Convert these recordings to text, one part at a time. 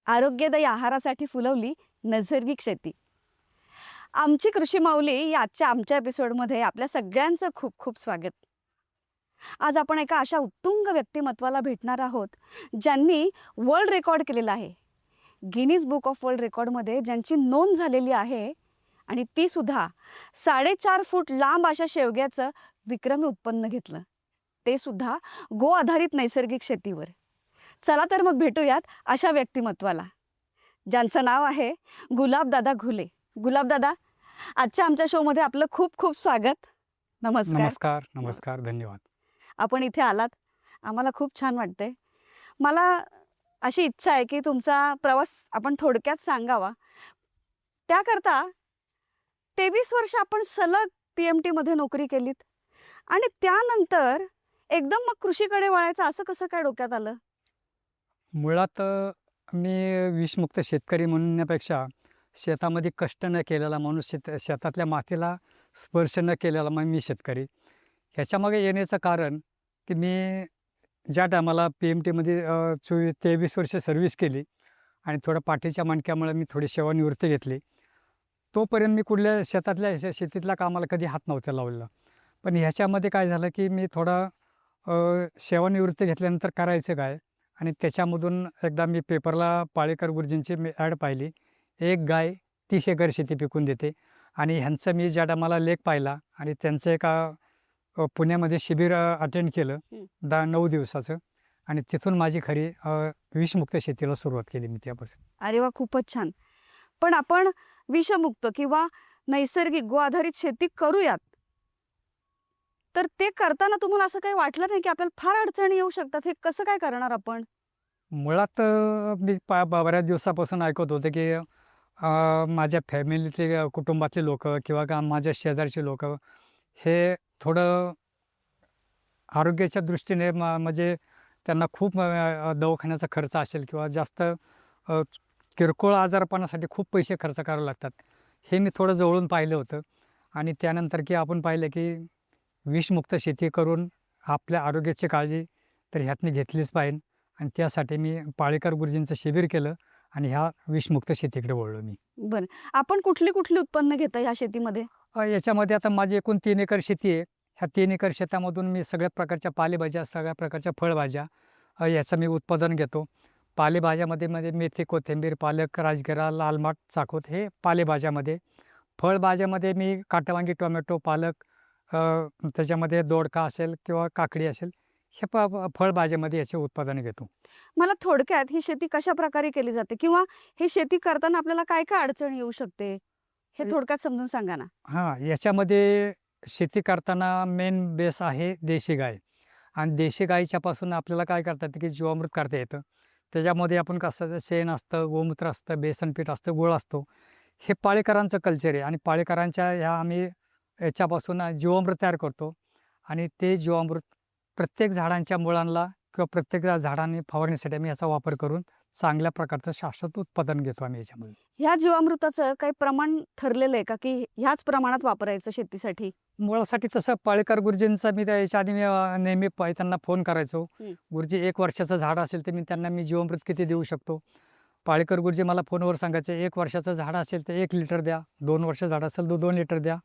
आरोग्यदायी आहारासाठी फुलवली नैसर्गिक शेती. आमची कृषी माऊली या आमच्या एपिसोडमध्ये आपल्या सगळ्यांचं खूप खूप स्वागत. आज आपण एका अशा उत्तुंग व्यक्तिमत्वाला भेटणार आहोत ज्यांनी वर्ल्ड रेकॉर्ड केलेला आहे. गिनीज बुक ऑफ वर्ल्ड रेकॉर्डमध्ये ज्यांची नोंद झालेली आहे आणि ती सुद्धा 4.5 फूट लांब अशा शेवग्याचं विक्रमी उत्पन्न घेतलं, ते सुद्धा गो आधारित नैसर्गिक शेतीवर. चला तर मग भेटूयात अशा व्यक्तिमत्वाला ज्यांचं नाव आहे गुलाबदादा घुले. गुलाबदादा, आजच्या आमच्या शोमध्ये आपलं खूप खूप स्वागत. नमस्कार. नमस्कार, नमस्कार. धन्यवाद. आपण इथे आलात, आम्हाला खूप छान वाटतंय. मला अशी इच्छा आहे की तुमचा प्रवास आपण थोडक्यात सांगावा. त्याकरता 23 वर्ष आपण सलग PMT मध्ये नोकरी केलीत आणि त्यानंतर एकदम मग कृषीकडे वळायचं असं कसं काय डोक्यात आलं? मुळात मी विषमुक्त शेतकरी म्हणण्यापेक्षा शेतामध्ये कष्ट न केलेला माणूस, शेतातल्या मातीला स्पर्श न केलेला मग मी शेतकरी. ह्याच्यामागे येण्याचं कारण की मी ज्या टायमाला PMTमध्ये 23 वर्ष सर्व्हिस केली आणि थोडं पाठीच्या मणक्यामुळे मी थोडी सेवानिवृत्ती घेतली. तोपर्यंत मी कुठल्या शेतीतल्या कामाला कधी हात नव्हता लावलेला. पण ह्याच्यामध्ये काय झालं की मी थोडा सेवानिवृत्ती घेतल्यानंतर करायचं काय, आणि त्याच्यामधून एकदा मी पेपरला पाळेकर गुरुजींची मी ॲड पाहिली. एक गाय 30 एकर शेती पिकून देते. आणि ह्यांचं मी ज्या टायमाला लेख पाहिला आणि त्यांचं एका पुण्यामध्ये शिबिर अटेंड केलं 9 दिवसाचं, आणि तिथून माझी खरी विषमुक्त शेतीला सुरुवात केली मी त्यापासून. अरे वा, खूपच छान. पण आपण विषमुक्त किंवा नैसर्गिक गो आधारित शेती करूयात, तर ते करताना तुम्हाला असं काही वाटलं नाही की आपल्याला फार अडचणी येऊ शकतात? हे कसं काय करणार आपण? मुळात मी बऱ्याच दिवसापासून ऐकत होतो की माझ्या फॅमिलीतले कुटुंबातले लोकं किंवा माझ्या शेजारचे लोकं हे थोडं आरोग्याच्या दृष्टीने म्हणजे त्यांना खूप दवाखान्याचा खर्च असेल किंवा जास्त किरकोळ आजारपणासाठी खूप पैसे खर्च करावे लागतात. हे मी थोडं जवळून पाहिलं होतं. आणि त्यानंतर की आपण पाहिलं की विषमुक्त शेती करून आपल्या आरोग्याची काळजी तर ह्यातनी घेतलीच पाहिजे. आणि त्यासाठी मी पाळेकर गुरुजींचं शिबिर केलं आणि ह्या विषमुक्त शेतीकडे वळलो मी. बरं, आपण कुठली कुठली उत्पन्न घेता ह्या शेतीमध्ये? याच्यामध्ये आता माझी एकूण 3 एकर शेती आहे. ह्या 3 एकर शेतामधून मी सगळ्या प्रकारच्या पालेभाज्या, सगळ्या प्रकारच्या फळभाज्या याचं मी उत्पादन घेतो. पालेभाज्यामध्ये मेथी, कोथिंबीर, पालक, राजगिरा, लाल माठ, चाकोत हे पालेभाज्यामध्ये. फळभाज्यामध्ये मी काटवांगी, टोमॅटो, पालक, त्याच्यामध्ये दोडका असेल किंवा काकडी असेल, हे फळभाज्यामध्ये याचे उत्पादन घेतो. मला थोडक्यात ही शेती कशा प्रकारे केली जाते किंवा ही शेती करताना आपल्याला काय काय अडचण येऊ शकते, हे थोडक्यात समजून सांगा ना. हां, याच्यामध्ये शेती करताना मेन बेस आहे देशी गाय. आणि देशी गाईच्यापासून आपल्याला काय करता येतं की जीवामृत करता येतं. त्याच्यामध्ये आपण कसं शेण असतं, गोमूत्र असतं, बेसन पीठ असतं, गूळ असतो. हे पाळेकरांचं कल्चर आहे आणि पाळेकरांच्या ह्या आम्ही याच्यापासून जीवामृत तयार करतो. आणि ते जीवामृत प्रत्येक झाडांच्या मुळांना किंवा प्रत्येक झाडांनी फवारणीसाठी आम्ही याचा वापर करून चांगल्या प्रकारचं शाश्वत उत्पादन घेतो आम्ही याच्यामध्ये. ह्या जीवामृताचं काही प्रमाण ठरलेलं आहे का की ह्याच प्रमाणात वापरायचं शेतीसाठी? मुळासाठी तसं पाळेकर गुरुजींचा मी याच्या आधी मी नेहमी त्यांना फोन करायचो. गुरुजी 1 वर्षाचं झाड असेल तर मी जीवामृत किती देऊ शकतो. पाळेकर गुरुजी मला फोनवर सांगायचे, 1 वर्षाचं झाड असेल तर 1 लिटर द्या, 2 वर्ष झाड असेल तर 2 लिटर द्या.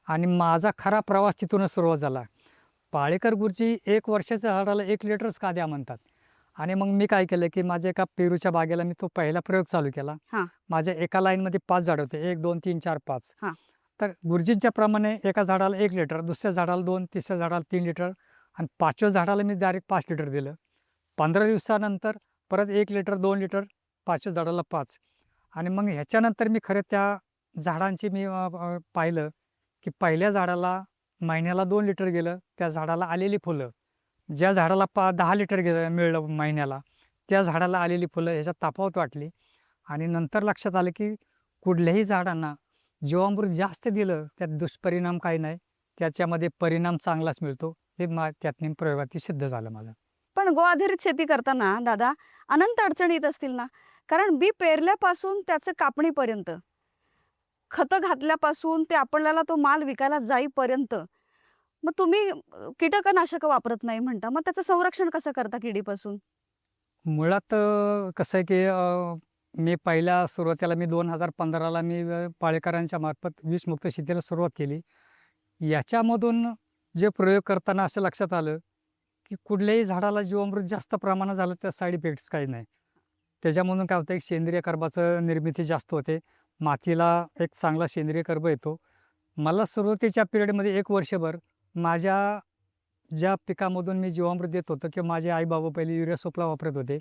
आणि माझा खरा प्रवास तिथूनच सुरुवात झाला. पाळेकर गुरुजी 1 वर्षाच्या झाडाला 1 लिटरच का द्या म्हणतात. आणि मग मी काय केलं की माझ्या एका पेरूच्या बागेला मी तो पहिला प्रयोग चालू केला. माझ्या एका लाईनमध्ये 5 झाडं होते, 1, 2, 3, 4, 5. तर गुरुजींच्या प्रमाणे एका झाडाला 1 लिटर, दुसऱ्या झाडाला 2, तिसऱ्या झाडाला 3 लिटर आणि 5व्या झाडाला मी डायरेक्ट 5 लिटर दिलं. 15 दिवसानंतर परत 1 लिटर, 2 लिटर, 5व्या झाडाला 5. आणि मग ह्याच्यानंतर मी खरं त्या झाडांची मी पाहिलं की पहिल्या झाडाला महिन्याला 2 लिटर गेलं, त्या झाडाला आलेली फुलं. ज्या झाडाला 10 लिटर मिळलं महिन्याला, त्या झाडाला आलेली फुलं ह्याच्यात तफावत वाटली. आणि नंतर लक्षात आलं की कुठल्याही झाडांना जीवामृत जास्त दिलं त्यात दुष्परिणाम काही नाही, त्याच्यामध्ये परिणाम चांगलाच मिळतो. हे त्यातून प्रयोगात सिद्ध झालं माझं. पण गो आधारित शेती करताना दादा अनंत अडचणी येत असतील ना? कारण बी पेरल्यापासून त्याचं कापणीपर्यंत, खतं घातल्यापासून ते आपल्याला तो माल विकायला जाईपर्यंत, मग तुम्ही कीटकनाशक वापरत नाही म्हणता, मग त्याचं संरक्षण कसं करता किडीपासून? मुळात कसं आहे की मी पहिल्या सुरुवातीला 2015ला पाळेकरांच्या मार्फत विषमुक्त शेतीला सुरुवात केली. याच्यामधून जे प्रयोग करताना असं लक्षात आलं, की कुठल्याही झाडाला जीवामृत जास्त प्रमाणात झालं तर साईड इफेक्ट्स काही नाही. त्याच्यामधून काय होतं, एक सेंद्रिय कर्बाचं निर्मिती जास्त होते. मातीला एक चांगला सेंद्रिय कर्ब येतो. मला सुरुवातीच्या पिरियडमध्ये 1 वर्षभर माझ्या ज्या पिकामधून मी जीवामृत देत होतो किंवा माझे आई-बाबा पहिले युरिया सोपला वापरत होते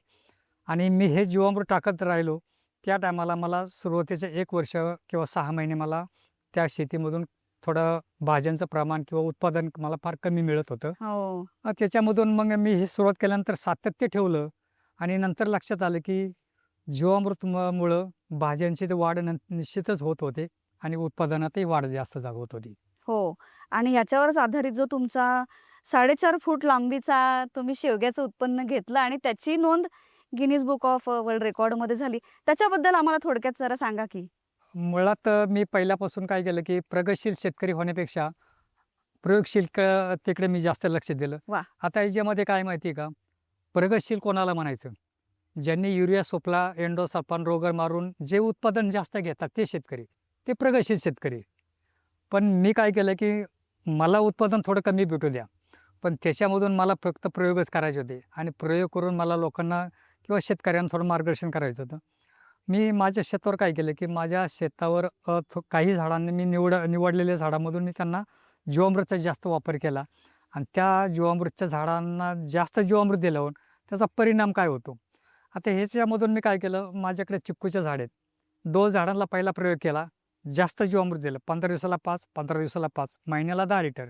आणि मी हे जीवामृत टाकत राहिलो. त्या टायमाला मला सुरुवातीचे 1 वर्ष किंवा 6 महिने मला त्या शेतीमधून थोडं भाज्यांचं प्रमाण किंवा उत्पादन मला फार कमी मिळत होतं. हो. त्याच्यामधून मग मी ही सुरुवात केल्यानंतर सातत्य ठेवलं आणि नंतर लक्षात आलं, की मुळं भाज्यांची वाढ निश्चितच होत होते आणि उत्पादनातही वाढ जास्त होत होती. हो. आणि याच्यावरच आधारित जो तुमचा 4.5 फूट लांबीचा तुम्ही शेवग्याचं उत्पन्न घेतलं आणि त्याची नोंद गिनीज बुक ऑफ वर्ल्ड रेकॉर्डमध्ये झाली. त्याच्याबद्दल आम्हाला थोडक्यात जरा सांगा की? मुळात मी पहिल्यापासून काय केलं, की प्रगतशील शेतकरी होण्यापेक्षा प्रयोगशील तिकडे मी जास्त लक्ष दिलं. वाह! आता याच्यामध्ये काय माहिती आहे का, प्रगतशील कोणाला म्हणायचं? ज्यांनी युरिया सोपला, एंडोसल्फान रोगर मारून जे उत्पादन जास्त घेतात ते शेतकरी, ते प्रगतशील शेतकरी. पण मी काय केलं, की मला उत्पादन थोडं कमी भेटू द्या, पण त्याच्यामधून मला फक्त प्रयोगच करायचे होते आणि प्रयोग करून मला लोकांना किंवा शेतकऱ्यांना थोडं मार्गदर्शन करायचं होतं. मी माझ्या शेतावर काय केलं, की माझ्या शेतावर काही झाडांनी मी निवडलेल्या झाडामधून मी त्यांना जीवामृतचा जास्त वापर केला आणि त्या जीवामृतच्या झाडांना जास्त जीवामृत दिल्यावर त्याचा परिणाम काय होतो? आता ह्याच्यामधून मी काय केलं, माझ्याकडे चिक्कूचे झाड आहेत. 2 झाडांना पहिला प्रयोग केला. जास्त जीवामृत दिलं. 15 दिवसाला 5, 15 दिवसाला 5, महिन्याला 10 लिटर.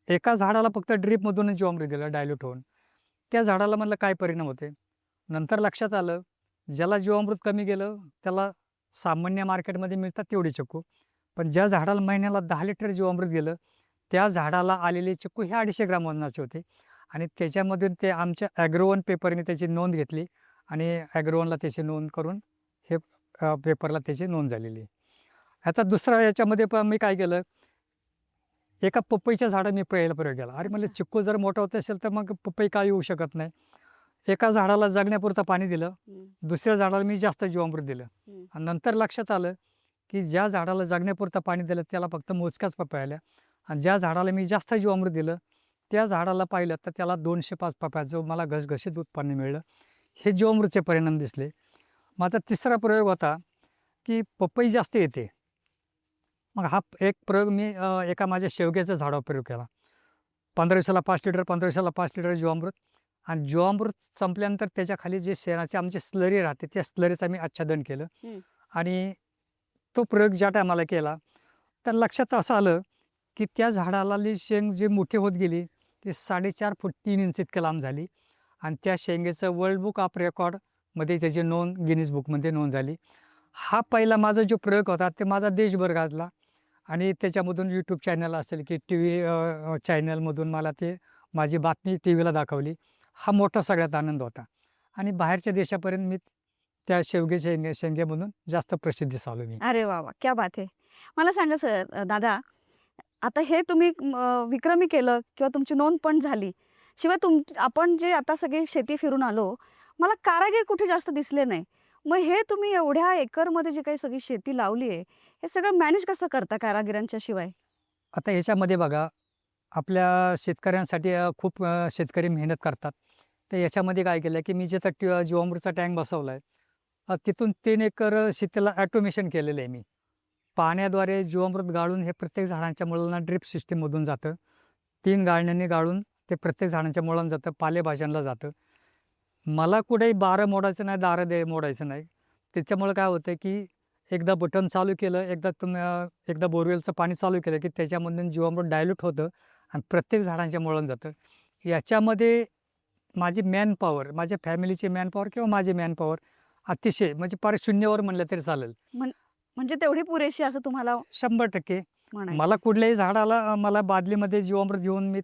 एका झाडाला फक्त ड्रिपमधूनच जीवामृत दिलं डायल्यूट होऊन. त्या झाडाला म्हणलं काय परिणाम होते? नंतर लक्षात आलं, ज्याला जीवामृत कमी गेलं त्याला सामान्य मार्केटमध्ये मिळतात तेवढी चिक्कू. पण ज्या झाडाला महिन्याला 10 लिटर जीवामृत गेलं, त्या झाडाला आलेले चिक्कू हे 250 ग्रॅम वजनाचे होते आणि त्याच्यामधून ते आमच्या ॲग्रोवन पेपरने त्याची नोंद घेतली आणि ॲग्रोवनला त्याची नोंद करून हे पेपरला त्याची नोंद झालेली आहे. आता दुसरा याच्यामध्ये पण मी काय केलं, एका पपईच्या झाडं मी पहिला प्रयोग केला. अरे म्हणलं अच्छा. चिक्कू जर मोठा होत असेल तर मग पपई का येऊ शकत नाही. एका झाडाला जगण्यापुरतं पाणी दिलं, हं, दुसऱ्या झाडाला मी जास्त जीवामृत दिलं हं. आणि नंतर लक्षात आलं, की ज्या झाडाला जगण्यापुरतं पाणी दिलं त्याला फक्त मोजक्याच पपया आल्या आणि ज्या झाडाला मी जास्त जीवामृत दिलं, त्या झाडाला पाहिलं तर त्याला 205 पपया, जो मला घसघशीत उत्पन्न मिळलं. हे जीवामृतचे परिणाम दिसले. माझा तिसरा प्रयोग होता, की पपई जास्त येते. मग हा एक प्रयोग मी एका माझ्या शेवग्याच्या झाडावर प्रयोग केला. 15 दिवसाला 5 लिटर, 15 दिवसाला 5 लिटर जीवामृत आणि जीवामृत संपल्यानंतर त्याच्या खाली जे शेणाचे आमची स्लरी राहते, त्या स्लरीचं मी आच्छादन केलं हं. आणि तो प्रयोग ज्या टायमाला केला, तर लक्षात असं आलं, की त्या झाडाला शेंग जी मोठी होत गेली, ती 4.5 फूट 3 इंच इतकी लांब झाली आणि त्या शेंगेचं वर्ल्ड बुक ऑफ रेकॉर्डमध्ये त्याची नोंद गिनीज बुकमध्ये नोंद झाली. हा पहिला माझा जो प्रयोग होता, ते माझा देशभर गाजला आणि त्याच्यामधून यूट्यूब चॅनल असेल की TV चॅनलमधून मला ते माझी बातमी टीव्हीला दाखवली. हा मोठा सगळ्यात आनंद होता आणि बाहेरच्या देशापर्यंत मी त्या शेंगेमधून जास्त प्रसिद्धीस आलो मी. अरे वाह, वाह! क्या बात है! मला सांगा सर दादा, आता हे तुम्ही विक्रमी केलं किंवा तुमची नोंद पण झाली. शिवाय आपण जे आता सगळी शेती फिरून आलो, मला कारागीर कुठे जास्त दिसले नाही. मग हे तुम्ही एवढ्या एकरमध्ये जी काही सगळी शेती लावली आहे, हे सगळं मॅनेज कसं करता कारागिरांच्या शिवाय? आता याच्यामध्ये बघा, आपल्या शेतकऱ्यांसाठी खूप शेतकरी मेहनत करतात. तर याच्यामध्ये काय केलं, की मी जिथं जीवामृतचा टँक बसवला आहे, तिथून 3 एकर शेतीला ॲटोमेशन केलेलं आहे मी. पाण्याद्वारे जीवामृत गाळून हे प्रत्येक झाडांच्या मुळांना ड्रिप सिस्टीममधून जातं. 3 गाळण्यांनी गाळून ते प्रत्येक झाडांच्या मुळांना जातं, पालेभाज्यांना जातं. मला कुठेही बारं मोडायचं नाही, दारं मोडायचं नाही. त्याच्यामुळं काय होतं, की एकदा बटन चालू केलं, एकदा बोरवेलचं पाणी चालू केलं, की त्याच्यामधून जीवामृत डायल्यूट होतं आणि प्रत्येक झाडांच्या मुळांना जातं. याच्यामध्ये माझी मॅनपॉवर, माझ्या फॅमिलीची मॅनपॉवर किंवा माझी मॅनपॉवर अतिशय म्हणजे पार शून्यावर म्हणलं तरी चालेल. म्हणजे तेवढी पुरेशी असं तुम्हाला 100% म्हणायचं. मला कुठल्याही झाडाला मला बादलीमध्ये जीवामृत घेऊन मी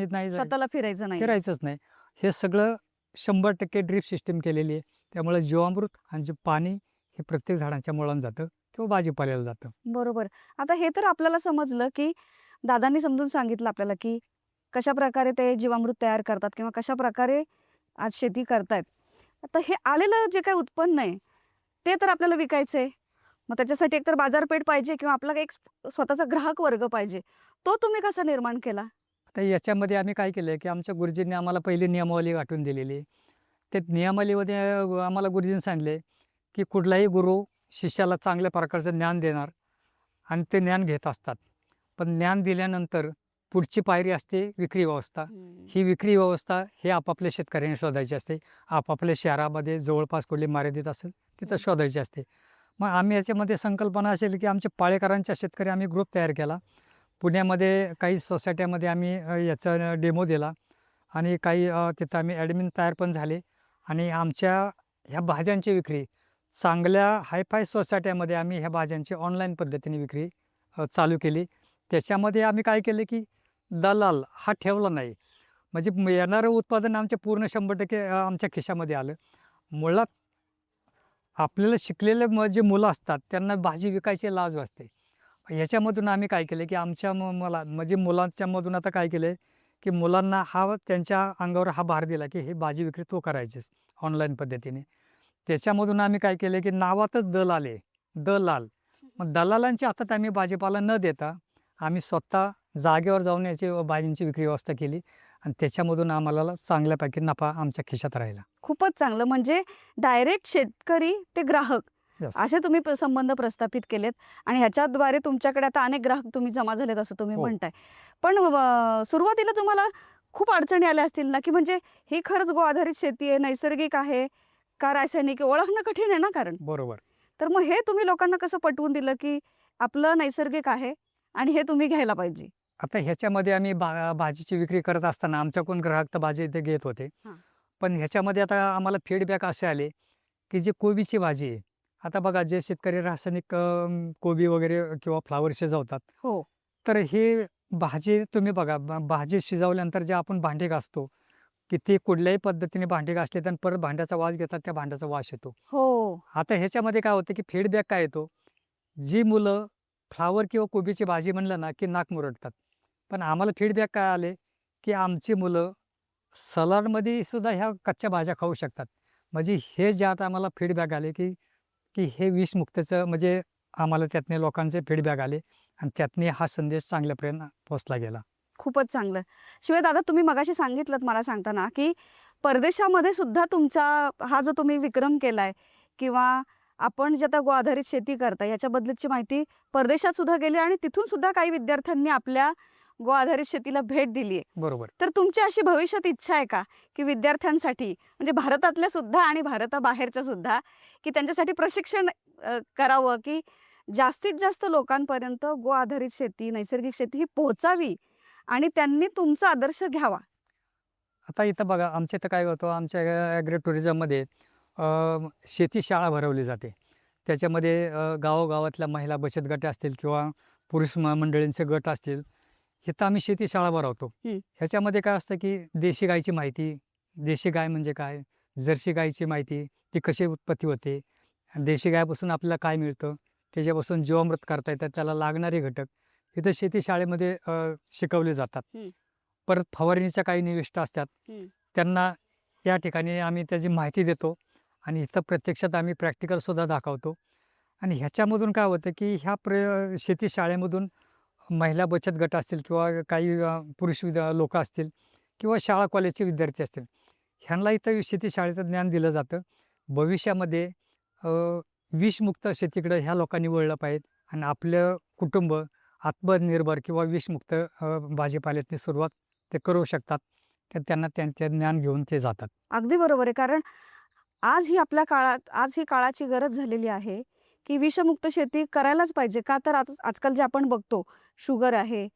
नाही स्वतःला फिरायचं नाही. फिरायचंच नाही. हे सगळं 100% ड्रिप सिस्टीम केलेली आहे. त्यामुळे जीवामृत आणि जे पाणी हे प्रत्येक झाडांच्या मुळांना जातं किंवा भाजीपाल्याला जातं. बरोबर. आता हे तर आपल्याला समजलं, की दादांनी समजून सांगितलं आपल्याला, की कशाप्रकारे ते जीवामृत तयार करतात किंवा कशाप्रकारे आज शेती करतायत. आता हे आलेलं जे काही उत्पन्न आहे, ते तर आपल्याला विकायचं आहे. मग त्याच्यासाठी एकतर बाजारपेठ पाहिजे किंवा आपला एक स्वतःचा ग्राहक वर्ग पाहिजे. तो तुम्ही कसा निर्माण केला? तर याच्यामध्ये आम्ही काय केलं की आमच्या गुरुजींनी आम्हाला पहिली नियमावली वाटून दिलेली. ते नियमावलीमध्ये आम्हाला गुरुजींनी सांगितले की कुठलाही गुरु शिष्याला चांगल्या प्रकारचं ज्ञान देणार आणि ते ज्ञान घेत असतात. पण ज्ञान दिल्यानंतर पुढची पायरी असते विक्री व्यवस्था. ही विक्री व्यवस्था हे आपापल्या शेतकऱ्यांनी शोधायची असते. आपापल्या शहरामध्ये जवळपास कुठली मर्यादित असेल तिथं शोधायची असते. मग आम्ही याच्यामध्ये संकल्पना असेल की आमच्या पाळेकरांच्या शेतकरी आम्ही ग्रुप तयार केला. पुण्यामध्ये काही सोसायट्यामध्ये आम्ही याचा डेमो दिला आणि काही तिथं आम्ही ॲडमिन तयार पण झाले आणि आमच्या ह्या भाज्यांची विक्री चांगल्या हायफाय सोसायट्यामध्ये आम्ही ह्या भाज्यांची ऑनलाईन पद्धतीने विक्री चालू केली. त्याच्यामध्ये आम्ही काय केलं की दलाल हा ठेवला नाही. म्हणजे येणारं उत्पादन आमच्या पूर्ण 100% आमच्या खिशामध्ये आलं. मुळात आपल्याला शिकलेले जे मुलं असतात त्यांना भाजी विकायची लाज वाटते. ह्याच्यामधून आम्ही काय केलं की आमच्या मला म्हणजे मुलांच्यामधून आता काय केलं की मुलांना हा त्यांच्या अंगावर हा भार दिला की हे भाजी विक्री तो करायचीच ऑनलाईन पद्धतीने. त्याच्यामधून आम्ही काय केलं की नावातच दलाल. मग दलालांच्या हातात आम्ही भाजीपाला न देता आम्ही स्वतः जागेवर जाऊन याची भाजींची विक्री व्यवस्था केली आणि त्याच्यामधून आम्हाला चांगल्यापैकी नफा आमच्या खिशात राहिला. खूपच चांगलं. म्हणजे डायरेक्ट शेतकरी ते ग्राहक Yes. असे तुम्ही संबंध प्रस्थापित केलेत आणि ह्याच्याद्वारे तुमच्याकडे आता अनेक ग्राहक तुम्ही जमा झालेत असं तुम्ही हो. म्हणताय. पण सुरुवातीला तुम्हाला खूप अडचणी आल्या असतील ना, की म्हणजे ही खरंच गो आधारित शेती आहे, नैसर्गिक आहे का रासायनिक आहे? ओळखणं कठीण आहे ना कारण. बरोबर. तर मग हे तुम्ही लोकांना कसं पटवून दिलं, की आपलं नैसर्गिक आहे आणि हे तुम्ही घ्यायला पाहिजे? आता ह्याच्यामध्ये आम्ही भाजीची विक्री करत असताना आमच्याकडून ग्राहक तर भाजी इथे घेत होते. हां. पण ह्याच्यामध्ये आता आम्हाला फीडबॅक असे आले, की जी कोबीची भाजी आहे, आता बघा जे शेतकरी रासायनिक कोबी वगैरे किंवा फ्लावर शिजवतात, हो. तर हे भाजी तुम्ही बघा भाजी शिजवल्यानंतर जे आपण भांडी घासतो, की ती कुठल्याही पद्धतीने भांडी घासली तर परत भांड्याचा वास घेतात, त्या भांड्याचा वास येतो. हो. आता ह्याच्यामध्ये काय होतं, की फीडबॅक काय येतो, जी मुलं फ्लावर किंवा कोबीची भाजी म्हणलं ना, की नाक मुरडतात. पण आम्हाला फीडबॅक काय आले, की आमची मुलं सलाडमध्ये सुद्धा ह्या कच्च्या भाज्या खाऊ शकतात. म्हणजे हे जे आता आम्हाला फीडबॅक आले, की की हे विषमुक्तचं म्हणजे आम्हाला त्यातनं लोकांचे फीडबॅक आले आणि त्यातनं हा संदेश चांगल्यापर्यंत पोहोचला गेला. खूपच चांगलं. शिवाय दादा तुम्ही मगाशी सांगितलंत मला सांगताना, की परदेशामध्ये सुद्धा तुमचा हा जो तुम्ही विक्रम केलाय किंवा आपण जे आता गो आधारित शेती करता याच्याबद्दलची माहिती परदेशात सुद्धा गेली आणि तिथून सुद्धा काही विद्यार्थ्यांनी आपल्या गो आधारित शेतीला भेट दिली आहे. बरोबर. तर तुमची अशी भविष्यात इच्छा आहे का, की विद्यार्थ्यांसाठी म्हणजे भारतातल्या सुद्धा आणि भारताबाहेरच्या सुद्धा, की त्यांच्यासाठी प्रशिक्षण करावं, की जास्तीत जास्त लोकांपर्यंत गो आधारित शेती, नैसर्गिक शेती ही पोहोचावी आणि त्यांनी तुमचा आदर्श घ्यावा? आता इथं बघा आमच्या इथं काय होतं, आमच्या ॲग्रो टुरिझममध्ये शेती शाळा भरवली जाते. त्याच्यामध्ये गावोगावातल्या महिला बचत गट असतील किंवा पुरुष मंडळींचे गट असतील, इथं आम्ही शेती शाळा भरवतो. हं. ह्याच्यामध्ये काय असतं, की देशी गायची माहिती, देशी गाय म्हणजे काय, जर्सी गायची माहिती, ती कशी उत्पत्ती होते, देशी गायपासून आपल्याला काय मिळतं, त्याच्यापासून जीवामृत करता येतं, त्याला लागणारे घटक इथं शेती शाळेमध्ये शिकवले जातात. हं. परत फवारणीच्या काही निविष्ठा असतात, हं. त्यांना या ठिकाणी आम्ही त्याची माहिती देतो आणि इथं प्रत्यक्षात आम्ही प्रॅक्टिकलसुद्धा दाखवतो. आणि ह्याच्यामधून काय होतं, की ह्या शेती शाळेमधून महिला बचत गट असतील किंवा काही पुरुष लोकं असतील किंवा शाळा कॉलेजचे विद्यार्थी असतील, ह्यांना इथं शेती शाळेचं ज्ञान दिलं जातं. भविष्यामध्ये अ, विषमुक्त शेतीकडं ह्या लोकांनी वळलं पाहिजे आणि आपलं कुटुंब आत्मनिर्भर किंवा विषमुक्त भाजीपाल्याची सुरुवात ते करू शकतात. तर त्यांना त्यांचे ज्ञान घेऊन ते जातात. अगदी बरोबर आहे. कारण आज ही काळाची गरज झालेली आहे, की विषमुक्त शेती करायलाच पाहिजे. का तर आजकाल जे आपण बघतो शुगर आहे,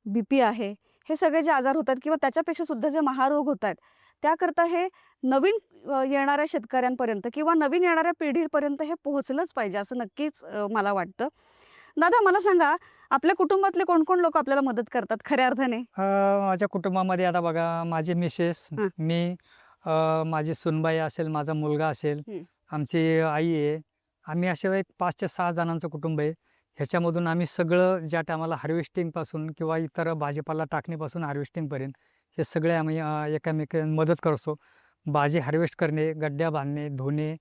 बीपी आहे, हे सगळे जे आजार होतात किंवा त्याच्यापेक्षा सुद्धा जे महारोग होत आहेत, त्याकरता हे नवीन येणाऱ्या शेतकऱ्यांपर्यंत किंवा नवीन येणाऱ्या पिढीपर्यंत हे पोहोचलंच पाहिजे असं नक्कीच मला वाटतं. दादा मला सांगा, आपल्या कुटुंबातले कोण-कोण लोकं आपल्याला मदत करतात खऱ्या अर्थाने? माझ्या कुटुंबामध्ये आता बघा माझी मिसेस, हां. मी, माझी सूनबाई असेल, माझा मुलगा असेल, हं. आमची आई आहे. आम्ही असे एक 5 ते 6 जणांचं कुटुंब आहे. ह्याच्यामधून आम्ही सगळं ज्या टायमाला हार्वेस्टिंगपासून किंवा इतर भाजीपाला टाकणीपासून हार्वेस्टिंगपर्यंत हे सगळे आम्ही एकमेकांना मदत करतो. भाजी हार्वेस्ट करणे, गड्ड्या बांधणे, धुणे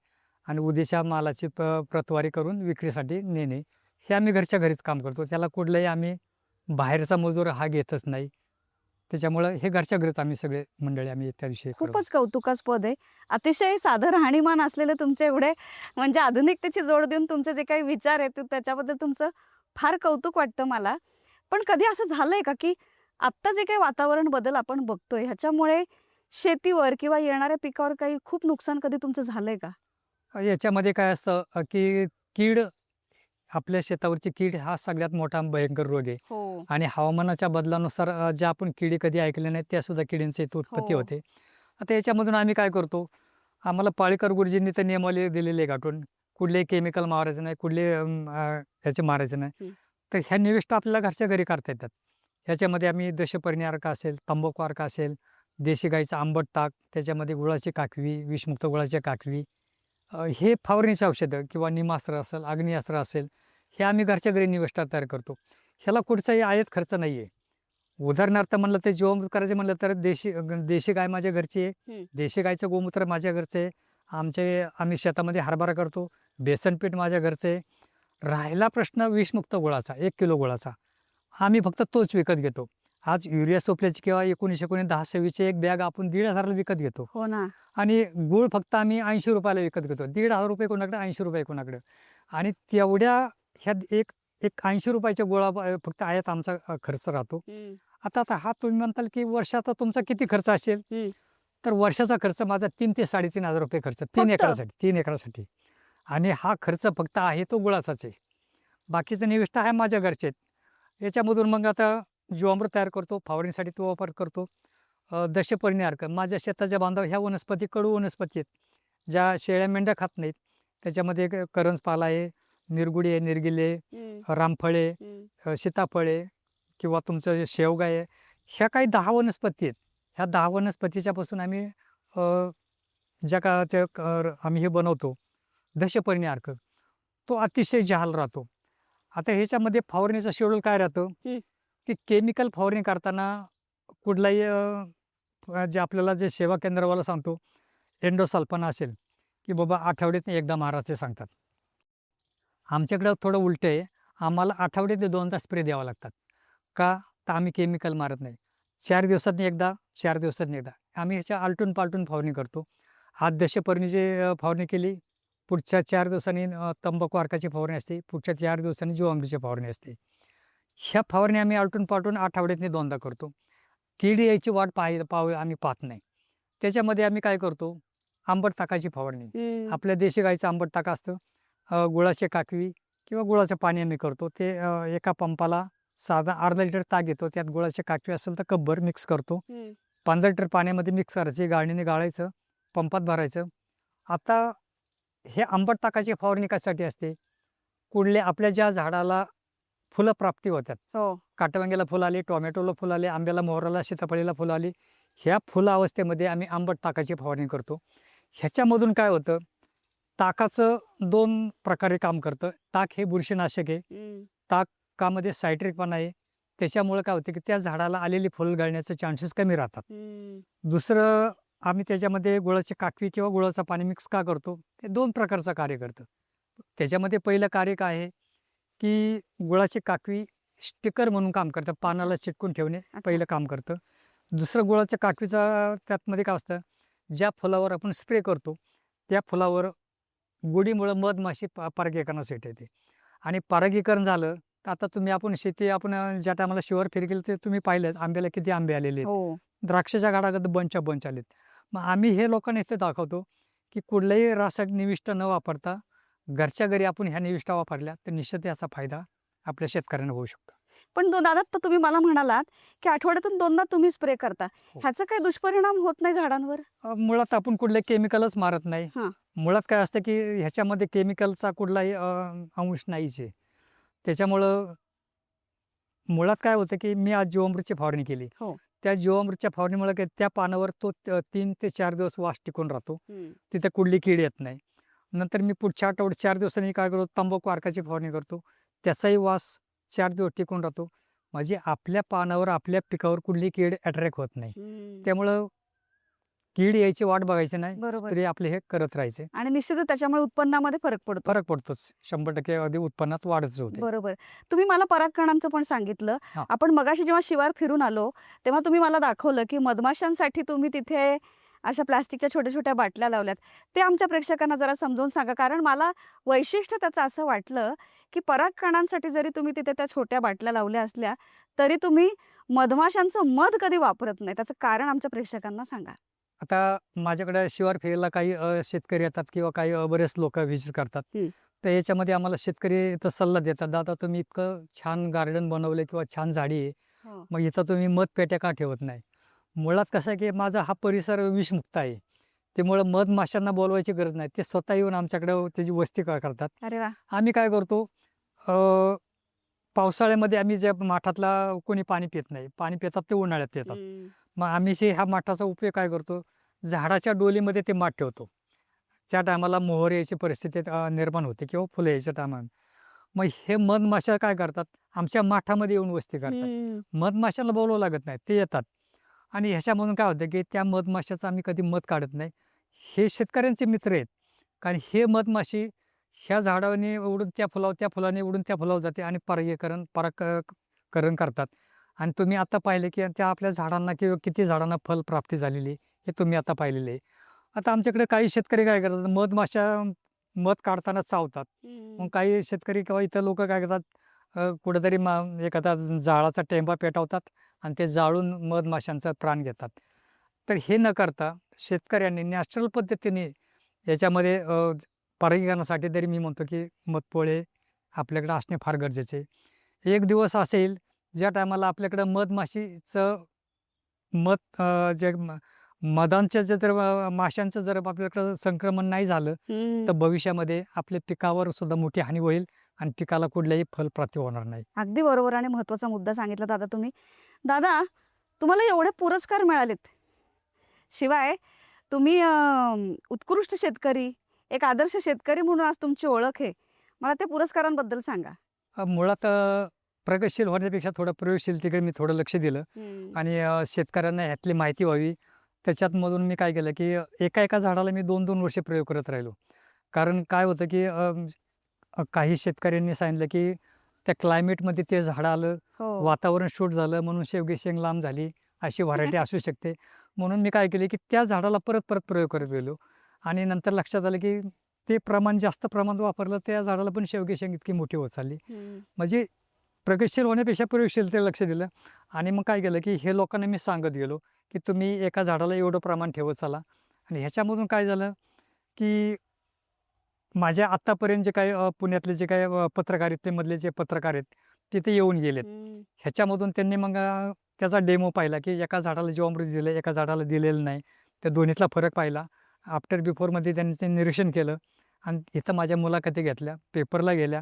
आणि उद्याच्या मालाची प्रतवारी करून विक्रीसाठी नेणे. हे आम्ही घरच्या घरीच काम करतो. त्याला कुठलाही आम्ही बाहेरचा मजूर हा घेतच नाही. त्याच्यामुळं हे घरच्या घरीच आम्ही सगळे मंडळी आम्ही त्या दिवशी करतो. खूपच कौतुकास्पद आहे. अतिशय साधं राहणीमान असलेले तुमचे एवढे म्हणजे आधुनिकतेची जोड देऊन तुमचे जे काही विचार आहेत त्याच्याबद्दल तुमचं फार कौतुक वाटतं मला. पण कधी असं झालंय का, की आत्ता जे काही वातावरण बदल आपण बघतोय ह्याच्यामुळे शेतीवर किंवा येणाऱ्या पिकावर काही खूप नुकसान कधी तुमचं झालंय का? याच्यामध्ये काय असतं की कीड, आपल्या शेतावरची कीड हा सगळ्यात मोठा भयंकर रोग आहे. हो. आणि हवामानाच्या बदलानुसार ज्या आपण किडी कधी ऐकल्या नाहीत त्या सुद्धा किडींची इथं उत्पत्ती हो. होते. आता याच्यामधून आम्ही काय करतो, आम्हाला पाळेकर गुरुजींनी तर नियमावली दिलेली आहे गाठून, कुठलेही केमिकल मारायचं नाही, कुठले ह्याचे मारायचं नाही. हं. तर ह्या निविष्ठा आपल्याला घरच्या घरी करता येतात. ह्याच्यामध्ये आम्ही दशपर्णी अर्क असेल, तंबाखू अर्क असेल, देशी गाईचं आंबट ताक, त्याच्यामध्ये गुळाची काकवी, विषमुक्त गुळाची काकवी, हे फवारणीची औषधं किंवा निमास्त्र असेल, आग्नेयास्त्र असेल, हे आम्ही घरच्या घरी निविष्ठा तयार करतो. ह्याला कुठचाही आयात खर्च नाही आहे. उदाहरणार्थ म्हणलं तर जीवामृत करायचं म्हणलं तर देशी गाय माझ्या घरची आहे. हं. देशी गायचं गोमूत्र माझ्या घरचं आहे. आम्ही शेतामध्ये हरभरा करतो. बेसन पीठ माझ्या घरचं आहे. राहिला प्रश्न विषमुक्त गुळाचा, 1 किलो गुळाचा. आम्ही फक्त तोच विकत घेतो. आज युरिया सोपल्याची किंवा 19-10-26ची एक बॅग आपण 1,500ला विकत घेतो. हो ना. आणि गूळ फक्त आम्ही ₹80 विकत घेतो. ₹1,500 कोणाकडे, ₹80 कोणाकडे. आणि तेवढ्या ह्यात एक एक ₹80च्या गुळा फक्त आयात आमचा खर्च राहतो. हं. आता आता हा तुम्ही म्हणताल की वर्षाचा तुमचा किती खर्च असेल? हं. तर वर्षाचा खर्च माझा ₹3,000 ते ₹3,500 खर्च 3 फक्त? एकरासाठी 3 एकरासाठी. आणि हा खर्च फक्त आहे तो गुळाचाच आहे. बाकीचं निविष्ठा आहे माझ्या घरचे आहेत. याच्यामधून मग आता जीवामृत तयार करतो, फवारणीसाठी तो वापर करतो. दशपर्णी अर्क माझ्या शेताच्या बांधावर ह्या वनस्पती कडू वनस्पती आहेत, ज्या शेळ्या मेंढ्या खात नाहीत. त्याच्यामध्ये करंजपाला आहे, निरगुडी आहे, निर्गिले, हं. रामफळे, हं. सीताफळे किंवा तुमचं जे शेवगा आहे. ह्या काही 10 वनस्पती आहेत. ह्या 10 वनस्पतीच्यापासून आम्ही ज्या का त्या आम्ही हे बनवतो दशपर्णी अर्क, तो अतिशय जहाल राहतो. आता ह्याच्यामध्ये फवारणीचं शेड्यूल काय राहतं, हं. की केमिकल फवारणी करताना कुठलाही जे आपल्याला जे सेवा केंद्रवाला सांगतो, एंडोसल्फान असेल, की बाबा आठवड्यातून एकदा मारायचे सांगतात. आमच्याकडं थोडं उलटं आहे. आम्हाला आठवड्यातून 2दा स्प्रे द्यावा लागतात. का? तर आम्ही केमिकल मारत नाही. 4 दिवसातून एकदा, 4 दिवसातून एकदा. आम्ही ह्याच्या आलटून-पालटून फवारणी करतो. आज दशपर्णीची फवारणी केली, पुढच्या 4 दिवसांनी तंबाखू अर्काची फवारणी असते, पुढच्या 4 दिवसांनी जीवामृतीची फवारणी असते. ह्या फवारणी आम्ही आलटून-पालटून आठवड्यातून 2दा करतो. कीड यायची वाट आम्ही पाहत नाही. त्याच्यामध्ये आम्ही काय करतो, आंबट ताकाची फवारणी. हं. आपल्या देशी गाईचं आंबट ताक असतं. गुळाची काकवी किंवा गुळाचं पाणी आम्ही करतो. ते एका पंपाला साधा अर्धा लिटर ताक घेतो. त्यात गुळाची काकवी असेल तर कपभर मिक्स करतो. हं. 15 लिटर पाण्यामध्ये मिक्स करायची, गाळणीने गाळायचं, पंपात भरायचं. आता हे आंबट ताकाची फवारणी कशासाठी असते? कुठल्या आपल्या ज्या झाडाला फुलं प्राप्ती होतात. हो. काटवांग्याला फुलं आली, टोमॅटोला फुलं आली, आंब्याला, मोहराला, सीताफळीला फुलं आली. ह्या फुलावस्थेमध्ये आम्ही आंबट ताकाची फवारणी करतो. ह्याच्यामधून काय होतं, ताकाचं 2 प्रकारे काम करतं. ताक हे बुरशीनाशक आहे. हं. ताकामध्ये सायट्रिकपणा आहे. त्याच्यामुळं काय होतं, की त्या झाडाला आलेली फुलं गळण्याचे चान्सेस कमी राहतात. हं. दुसरं, आम्ही त्याच्यामध्ये गुळाची काकवी किंवा गुळाचं पाणी मिक्स का करतो? ते 2 प्रकारचं कार्य करतं. त्याच्यामध्ये पहिलं कार्य काय आहे, की गुळाची काकवी स्टिकर म्हणून काम करतं. पानाला चिटकून ठेवणे पहिलं काम करतं. दुसरं गुळाच्या काकवीचा त्यातमध्ये काय असतं, ज्या फुलावर आपण स्प्रे करतो, त्या फुलावर गोडीमुळं मधमाशी परागीकरणासाठी येते. आणि परागीकरण झालं तर आता आपण ज्या टायमाला शिवर फेरी केली ते तुम्ही पाहिलं आंब्याला किती आंबे आलेले आहेत. हो. द्राक्षाच्या झाडाकडे बंचच्या बंच आलेत. मग आम्ही हे लोकांना इथे दाखवतो, की कुठल्याही रासायनिक निविष्ठा न वापरता घरच्या घरी आपण ह्या निविष्ठा वापरल्या तर निश्चित याचा फायदा आपल्या शेतकऱ्यांना होऊ शकतो. पण दादा आता तुम्ही मला म्हणालात, की आठवड्यातून 2दा तुम्ही स्प्रे करता. हो. ह्याचा काही दुष्परिणाम होत नाही झाडांवर? मुळात आपण कुठले केमिकलच मारत नाही. हां. मुळात काय असतं, की ह्याच्यामध्ये केमिकलचा कुठलाही अंश नाहीच आहे. त्याच्यामुळं मुळात काय होतं, की मी आज जीवामृतची फवारणी केली. हो. त्या जीवामृतच्या फवारणीमुळे काय त्या पानावर तो 3 ते 4 दिवस वास टिकून राहतो. हं. तिथे कुठली कीड येत नाही. नंतर मी पुढच्या आठवड्यात 4 दिवसांनी काय करतो, तंबाखू अर्काची फवारणी करतो. त्याचाही वास 4 दिवस टिकून राहतो. म्हणजे आपल्या पानावर, आपल्या पिकावर कुठली कीड अट्रॅक्ट होत नाही. हं. त्यामुळं कीड यायची वाट बघायची नाही, बरोबर. स्प्रे आपले हे करत राहायचे. आणि निश्चितच त्याच्यामुळे उत्पन्नामध्ये फरक पडतो. फरक पडतोच, 100% अगदी उत्पन्नात वाढच होते. बरोबर. तुम्ही मला परागकणांचं पण सांगितलं. हां. आपण मगाशी जेव्हा शिवार फिरून आलो, तेव्हा तुम्ही मला दाखवलं, की मधमाशांसाठी तुम्ही तिथे अशा प्लास्टिकच्या छोट्या-छोट्या बाटल्या लावल्यात. ते आमच्या प्रेक्षकांना जरा समजावून सांगा. कारण मला वैशिष्ट्य त्याचं असं वाटलं, की परागकणांसाठी जरी तुम्ही तिथे त्या छोट्या बाटल्या लावल्या असल्या, तरी तुम्ही मधमाशांचं मध कधी वापरत नाही. त्याचं कारण आमच्या प्रेक्षकांना सांगा. आता माझ्याकडे शिवार फेरीला काही शेतकरी येतात किंवा काही बरेच लोक व्हिजिट करतात. हं. तर याच्यामध्ये आम्हाला शेतकरी इथं सल्ला देतात, दादा तुम्ही इतकं छान गार्डन बनवले किंवा छान झाडी आहे, हो. मग इथं तुम्ही मध पेट्या का ठेवत नाही? मुळात कसं आहे की माझा हा परिसर विषमुक्त आहे. त्यामुळं मधमाशांना बोलवायची गरज नाही. ते स्वतः येऊन आमच्याकडे त्याची वस्ती करतात. अरे वाह! आम्ही काय करतो, अ, पावसाळ्यामध्ये आम्ही ज्या माठातला कोणी पाणी पित नाही. पाणी पितात ते उन्हाळ्यात पितात. हं. मग आम्ही ह्या माठाचा उपयोग काय करतो, झाडाच्या डोलीमध्ये ते माठ ठेवतो. त्या टायमाला मोहर यायची परिस्थिती निर्माण होते किंवा फुलं यायच्या टायमाला. मग हे मधमाशा काय करतात, आमच्या माठामध्ये येऊन वस्ती करतात. हं. मधमाशाला बोलावं लागत नाही, ते येतात. आणि ह्याच्यामधून काय होतं, की त्या मधमाशाचं आम्ही कधी मध काढत नाही. हे शेतकऱ्यांचे मित्र आहेत. कारण हे मधमाशी ह्या झाडाने उडून त्या फुलावर, त्या फुलाने उडून त्या फुलावर जाते आणि परागीकरण करतात. आणि तुम्ही आता पाहिले, की त्या आपल्या झाडांना किंवा किती झाडांना फलप्राप्ती झालेली आहे, हे तुम्ही आता पाहिलेलं आहे. आता आमच्याकडे काही शेतकरी काय करतात, मध काढताना चावतात. मग हं. काही शेतकरी किंवा इतर लोकं काय करतात, कुठेतरी एखादा जाळाचा टेंबा पेटवतात आणि ते जाळून मधमाशांचा प्राण घेतात. तर हे न करता शेतकऱ्यांनी नॅचरल पद्धतीने याच्यामध्ये परागीकरणासाठी तरी मी म्हणतो, की मतपोळे आपल्याकडे असणे फार गरजेचे आहे. एक दिवस असेल, ज्या टायमाला आपल्याकडं मधमाशीचं मध जे मधांच्या जर माशांचं जर आपल्याकडं संक्रमण नाही झालं, हं. तर भविष्यामध्ये आपल्या पिकावर सुद्धा मोठी हानी होईल आणि पिकाला कुठल्याही फलप्राप्ती होणार नाही. अगदी बरोबर आणि महत्त्वाचा मुद्दा सांगितला दादा तुम्ही. दादा, तुम्हाला एवढे पुरस्कार मिळालेत. शिवाय तुम्ही उत्कृष्ट शेतकरी, एक आदर्श शेतकरी म्हणून आज तुमची ओळख आहे. मला त्या पुरस्कारांबद्दल सांगा. मुळात प्रगतशील होण्यापेक्षा थोडं प्रयोगशीलतेकडे मी थोडं लक्ष दिलं हं. आणि शेतकऱ्यांना ह्यातली माहिती व्हावी. त्याच्यातमधून मी काय केलं, की एका झाडाला मी 2-2 वर्षे प्रयोग करत राहिलो. कारण काय होतं, की काही शेतकऱ्यांनी सांगितलं, की त्या क्लायमेटमध्ये ते झाड आलं, हो. वातावरण शूट झालं म्हणून शेवगी शेंग लांब झाली, अशी व्हरायटी असू शकते. म्हणून मी काय केले, की त्या झाडाला परत-परत प्रयोग करत गेलो आणि नंतर लक्षात आलं, की ते प्रमाण जास्त प्रमाणात वापरलं, त्या झाडाला पण शेवगी शेंग इतकी मोठी होत चालली. हं. म्हणजे प्रगतशील होण्यापेक्षा प्रयोगशीलतेकडे लक्ष दिलं आणि मग काय केलं, की हे लोकांना मी सांगत गेलो, की तुम्ही एका झाडाला एवढं प्रमाण ठेवत चला. आणि ह्याच्यामधून काय झालं, की माझ्या आत्तापर्यंत जे काही पुण्यातले जे काही पत्रकारितेमधले जे पत्रकार आहेत, तिथे येऊन गेलेत. हं. ह्याच्यामधून त्यांनी मग त्याचा डेमो पाहिला, की एका झाडाला जीवामृत दिलं, एका झाडाला दिलेलं नाही. त्या दोन्हीतला फरक पाहिला. आफ्टर बिफोरमध्ये त्यांनी ते निरीक्षण केलं आणि इथं माझ्या मुलाखती घेतल्या, पेपरला गेल्या.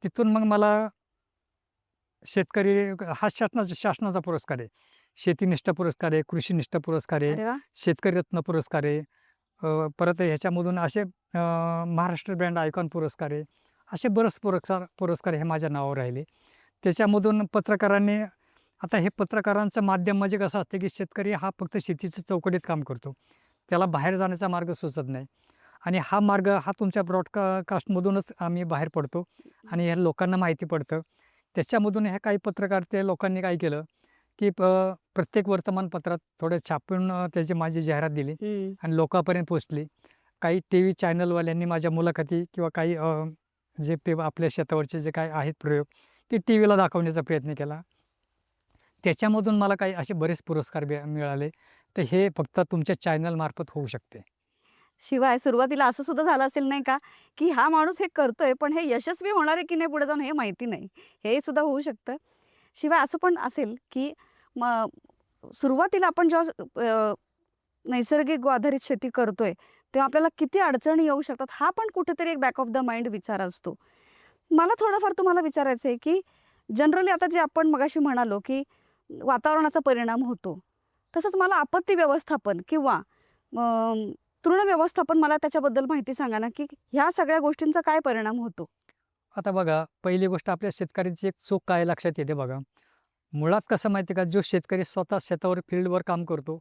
तिथून मग मला शेतकरी हा शासनाचा पुरस्कार आहे. शेतीनिष्ठ पुरस्कार आहे, कृषीनिष्ठ पुरस्कार आहे, अरे वाह! शेतकरी रत्न पुरस्कार आहे. परत ह्याच्यामधून असे महाराष्ट्र ब्रँड आयकॉन पुरस्कार आहे. असे बरेच पुरस्कार हे माझ्या नावावर राहिले. त्याच्यामधून पत्रकारांनी आता हे पत्रकारांचं माध्यम म्हणजे कसं असतं, की शेतकरी हा फक्त शेतीचं चौकटीत काम करतो. त्याला बाहेर जाण्याचा मार्ग सुचत नाही आणि हा मार्ग हा तुमच्या ब्रॉडकास्टमधूनच आम्ही बाहेर पडतो आणि ह्या लोकांना माहिती पडतं. त्याच्यामधून ह्या काही पत्रकार त्या लोकांनी काय केलं, की प्रत्येक वर्तमानपत्रात थोडं छापून त्याची माझी जाहिरात दिली हं. आणि लोकांपर्यंत पोहोचली. काही टीव्ही चॅनलवाल्यांनी माझ्या मुलाखती किंवा काही जे आपल्या शेतावरचे जे काही आहेत प्रयोग, ते टीव्हीला दाखवण्याचा प्रयत्न केला. त्याच्यामधून मला काही असे बरेच पुरस्कार मिळाले. तर हे फक्त तुमच्या चॅनलमार्फत होऊ शकते. शिवाय सुरुवातीला असं सुद्धा झालं असेल नाही का, की हा माणूस हे करतोय, पण हे यशस्वी होणार आहे की नाही पुढे जाऊन हे माहिती नाही. हे सुद्धा होऊ शकतं. शिवाय असं पण असेल, की मग सुरुवातीला आपण जेव्हा नैसर्गिक आधारित शेती करतोय, तेव्हा आपल्याला किती अडचणी येऊ शकतात, हा पण कुठेतरी एक बॅक ऑफ द माइंड विचार असतो. मला थोडंफार तुम्हाला विचारायचं आहे, की जनरली आता जे आपण मगाशी म्हणालो, की वातावरणाचा परिणाम होतो. तसंच मला आपत्ती व्यवस्थापन किंवा तृण व्यवस्थापन मला त्याच्याबद्दल माहिती सांगा ना, की ह्या सगळ्या गोष्टींचा काय परिणाम होतो? आता बघा, पहिली गोष्ट आपल्या शेतकऱ्यांची एक चूक काय लक्षात येते बघा. मुळात कसं माहिती आहे का, जो शेतकरी स्वतः शेतावर फील्डवर काम करतो,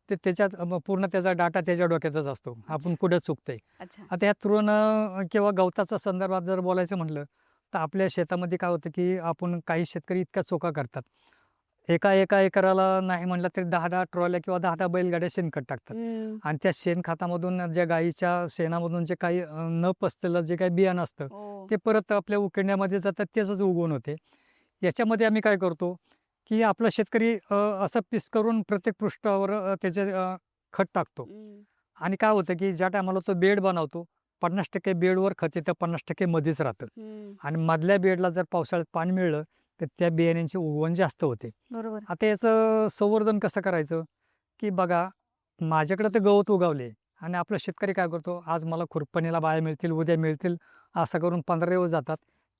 ते त्याच्यात पूर्ण त्याचा डाटा त्याच्या डोक्यातच असतो, आपण कुठं चुकतंय. अच्छा. आता ह्या तृण किंवा गवताच्या संदर्भात जर बोलायचं म्हटलं, तर आपल्या शेतामध्ये काय होतं, की आपण काही शेतकरी इतक्या चुका करतात. एका एका एकराला नाही म्हटलं तरी 10-10 ट्रॉल्या किंवा 10-10 बैलगाड्या शेणखत टाकतात. हम्म. आणि त्या शेणखतामधून ज्या गाईच्या शेणामधून जे काही न पचलेलं जे काही बियाणं असतं, हो. ते परत आपल्या उकिरड्यामध्ये जातात, त्याचंच उगवण होते. याच्यामध्ये आम्ही काय करतो, की आपला शेतकरी असं पीस करून प्रत्येक पृष्ठावर त्याचे खत टाकतो. हम्म. आणि काय होतं, की ज्या टायमाला तो बेड बनवतो, 50% बेडवर खत येतं, 50% मध्येच राहतं. हम्म. आणि मधल्या बेडला जर पावसाळ्यात पाणी मिळालं, तर त्या बियाण्यांची उगवण जास्त होते. बरोबर. आता याचं संवर्धन कसं करायचं, की बघा, माझ्याकडे तर गवत उगवले आणि आपला शेतकरी काय करतो, आज मला खुरपणीला बाया मिळतील, उद्या मिळतील, असं करून 15 दिवस जातात.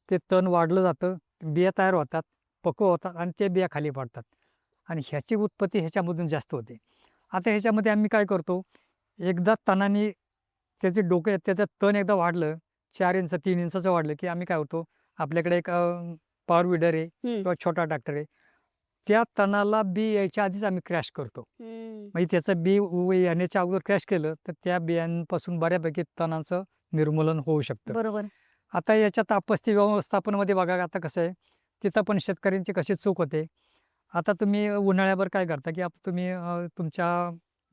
ते तण वाढलं जातं, बिया तयार होतात, पक्व होतात आणि ते बिया खाली पडतात. आणि ह्याची उत्पत्ती ह्याच्यामधून जास्त होते. आता ह्याच्यामध्ये आम्ही काय करतो, एकदा तणाने त्याचे डोके त्याचं तण एकदा वाढलं, 4 इंच 3 इंचाचं वाढलं, की आम्ही काय होतो, आपल्याकडे एक पॉवर विडर आहे हम्म. किंवा छोटा ट्रॅक्टर आहे. त्या तणाला बी यायच्या आधीच आम्ही क्रॅश करतो. हम्म. म्हणजे त्याचं बी येण्याच्या अगोदर क्रॅश केलं, तर त्या बियांपासून बऱ्यापैकी तणांचं निर्मूलन होऊ शकतं. बरोबर. आता याच्यात आपत्ती व्यवस्थापनामध्ये बघा, आता कसं आहे, तिथं पण शेतकऱ्यांची कशी चूक होते. आता तुम्ही उन्हाळ्याभर काय करता, की तुम्ही तुमच्या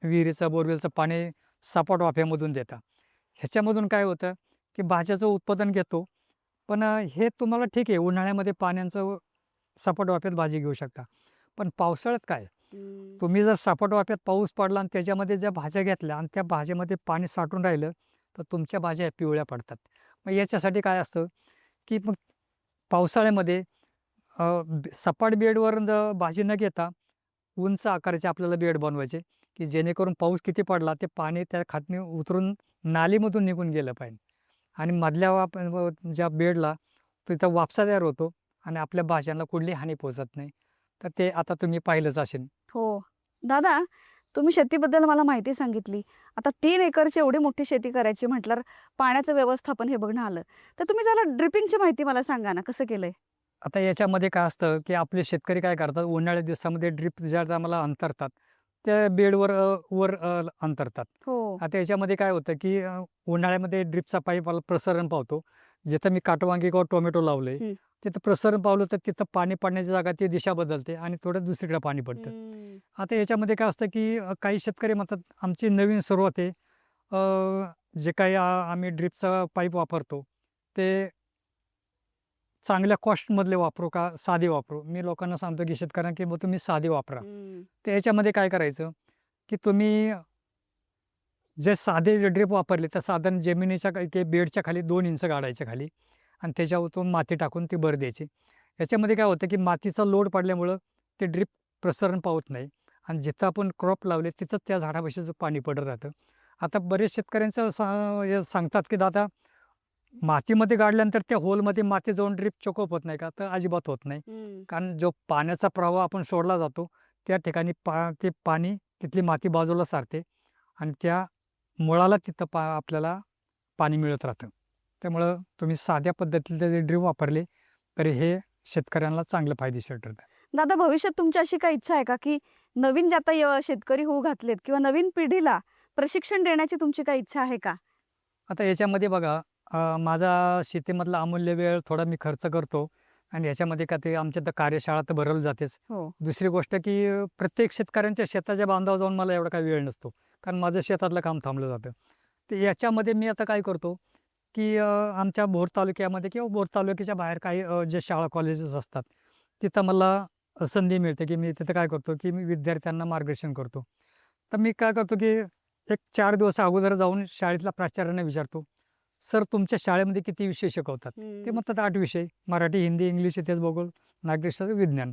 विहिरीचं, बोरवेलचं पाणी सपाट वाफ्यामधून देता. ह्याच्यामधून काय होतं, की भाज्याचं उत्पादन घेतो. पण हे तुम्हाला ठीक आहे, उन्हाळ्यामध्ये पाण्याचं सपाट वाफ्यात भाजी घेऊ शकता. पण पावसाळ्यात काय? हम्म. तुम्ही जर सपाट वाफ्यात पाऊस पडला आणि त्याच्यामध्ये ज्या भाज्या घेतल्या आणि त्या भाज्यामध्ये पाणी साठून राहिलं, तर तुमच्या भाज्या पिवळ्या पडतात. मग याच्यासाठी काय असतं, की मग पावसाळ्यामध्ये सपाट बेडवर भाजी न घेता उंच आकाराचे आपल्याला बेड बनवायचे, की जेणेकरून पाऊस किती पडला ते पाणी त्या खालनी उतरून नालीमधून निघून गेलं पाहिजे. आणि मधल्या ज्या बेडला तिथं वापसा तयार होतो आणि आपल्या भाज्यांना कुठलीही हानी पोहोचत नाही. तर ते आता तुम्ही पाहिलंच असेल. हो. दादा, तुम्ही शेतीबद्दल मला माहिती सांगितली. आता 3 एकरची एवढी मोठी शेती करायची म्हटल्यावर पाण्याचं व्यवस्थापन हे बघणं आलं. तर तुम्ही जरा ड्रिपिंगची माहिती मला सांगा ना, कसं केलंय? आता याच्यामध्ये काय असतं, की आपले शेतकरी काय करतात, उन्हाळ्या दिवसामध्ये ड्रिप ज्या टायमाला अंतरतात, त्या बेडवर वर अंतरतात. हो. आता याच्यामध्ये काय होतं, की उन्हाळ्यामध्ये ड्रिपचा पाईप प्रसरण पावतो. जिथं मी काटवांगी किंवा टोमॅटो लावले, हं. तिथं प्रसरण पावलं तर तिथं पाणी पडण्याची जागा ती दिशा बदलते आणि थोडं दुसरीकडे पाणी पडतं. हम्म. आता याच्यामध्ये काय असतं, की काही शेतकरी म्हणतात, आमची नवीन सुरुवात आहे. जे काही आम्ही ड्रिपचा पाईप वापरतो, ते चांगल्या कॉस्टमधले वापरू का साधे वापरू? मी लोकांना सांगतो, की शेतकऱ्यांना, की "मग तुम्ही साधे वापरा." हम्म. तर याच्यामध्ये काय करायचं, की तुम्ही जे साधे जे ड्रिप वापरले, तर साधारण जमिनीच्या काही बेडच्या खाली 2 इंच गाडायच्या खाली आणि त्याच्यावरतून माती टाकून ती भर द्यायची. याच्यामध्ये काय होतं, की मातीचा लोड पडल्यामुळं ते ड्रिप प्रसरण पावत नाही आणि जिथं आपण क्रॉप लावले तिथंच त्या झाडापाशीचं पाणी पडत राहतं. आता बरेच शेतकऱ्यांचं हे सांगतात, की "दादा, मातीमध्ये गाडल्यानंतर त्या होलमध्ये माती जाऊन ड्रिप चोकअप होत नाही का?" तर अजिबात होत नाही. हम्म. कारण जो पाण्याचा प्रवाह आपण सोडला जातो, त्या ठिकाणी ते पाणी तिथली माती बाजूला सारते आणि त्या मुळाला तिथं आपल्याला पाणी मिळत राहतं. त्यामुळं तुम्ही साध्या पद्धतीचे जे ड्रिप वापरले, तरी हे शेतकऱ्यांना चांगलं फायदेशीर ठरतं. दादा, भविष्यात तुमची अशी काही इच्छा आहे का, की नवीन जे आता शेतकरी होऊ घातलेत किंवा नवीन पिढीला प्रशिक्षण देण्याची तुमची काही इच्छा आहे का? आता याच्यामध्ये बघा, माझा शेतीमधला अमूल्य वेळ थोडा मी खर्च करतो आणि याच्यामध्ये का ते आमच्या तर कार्यशाळा तर भरवली जातेच. हो. दुसरी गोष्ट, की प्रत्येक शेतकऱ्यांच्या शेताच्या बांधावर जाऊन मला एवढा काही वेळ नसतो. कारण माझं शेतातलं काम थांबलं जातं. तर याच्यामध्ये मी आता काय करतो, की आमच्या भोर तालुक्यामध्ये किंवा भोर तालुक्याच्या बाहेर काही जे शाळा कॉलेजेस असतात, तिथं मला संधी मिळते, की मी तिथं काय करतो, की मी विद्यार्थ्यांना मार्गदर्शन करतो. तर मी काय करतो, की एक 4 दिवस अगोदर जाऊन शाळेतल्या प्राचार्यांना विचारतो, "सर, तुमच्या शाळेमध्ये किती विषय शिकवतात?" ते हम्म. म्हणतात 8 विषय. मराठी, हिंदी, इंग्लिश, इतिहास, भूगोल, नागरिकशास्त्र, विज्ञान.